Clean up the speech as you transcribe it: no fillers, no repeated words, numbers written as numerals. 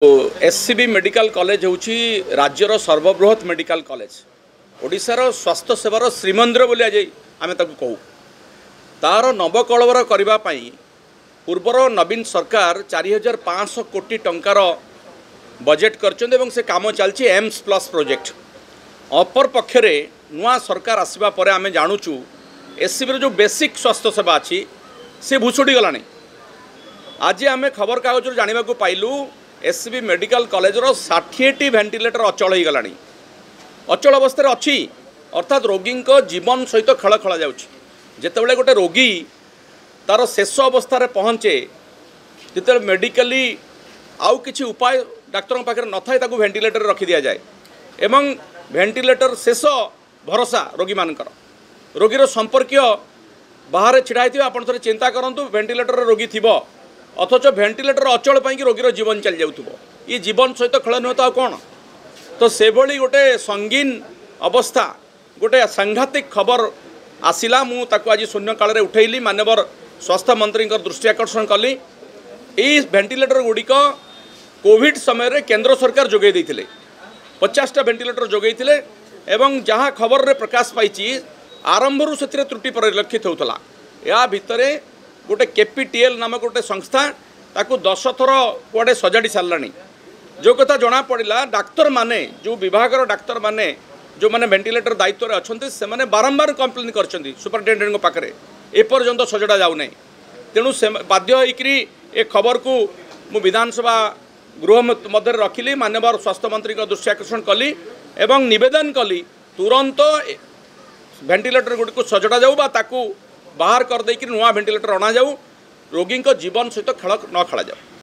SCB medical college होची राज्यर सर्वबृहत medical college ओडिशार स्वास्थ्य सेवार श्रीमंदिर बोली आज आम कहू तार नवकलवर करने पूर्वर नवीन सरकार 4500 कोटी टंकार बजेट कर से काम चलती एम्स प्लस प्रोजेक्ट अपर पक्षरे नुआ सरकार आसवा पर आम जानुचु एससीबी जो बेसिक स्वास्थ्य सेवा अच्छी सी भुषुड़ी गलानी। आज आम खबर कागज जाना पाइलु एससीबी मेडिकल कॉलेज 60टी वेंटिलेटर अचल हो गला अचल अवस्था अच्छी अर्थात रोगी जीवन सहित खेल खेल जाते गोटे रोगी तार शेष अवस्था पहुँचे जिते मेडिकली आउ किसी उपाय डाक्तर पाखे न था वेंटिलेटर रखी दि जाए एवं वेंटिलेटर शेष भरोसा रोगी मानकर रोगीर संपर्कीय बाहर छिड़ा आप चिंता करूँ वेंटिलेटर रोगी थी अथच वेंटिलेटर अचल पाई रोगीर जीवन चली जाऊँ ये जीवन सहित खेल नुह तो कौन तो से भली गोटे संगीन अवस्था गोटे सांघातिक खबर आसला मुझे आज शून्य काल उठेली मानवर स्वास्थ्य मंत्री दृष्टि आकर्षण कली यही वेंटिलेटर गुड़िक कोविड समय केंद्र सरकार जोगे 50टा वेंटिलेटर जोगे एवं जहाँ खबर रे प्रकाश पाई आरंभरू से त्रुटि परिलक्षित होता या भितर गोटे केपीटीएल नामक गोटे संस्था ताकू 10 थर कुआडे सजाड़ी साराणी जो कथा जना पड़ा डाक्तर माने जो विभाग डाक्तर माने जो माने वेंटिलेटर दायित्व में अच्छा से माने बारंबार कंप्लेन कर सुपरिटेडेंट पाखे एपर्यंत सजड़ा जाऊना तेणु से बाध्य होकरी ए खबर को मु विधानसभा गृह मध्य रखिली मानवर स्वास्थ्य मंत्री दृष्टि आकर्षण कली एवं निवेदन कली तुरंत वेंटिलेटर गुड़ी को सजड़ा जाऊ ताकू बाहर कर देकी नुआ वेंटिलेटर अणा जाऊ रोगी जीवन सहित खेल न खेल जाऊ।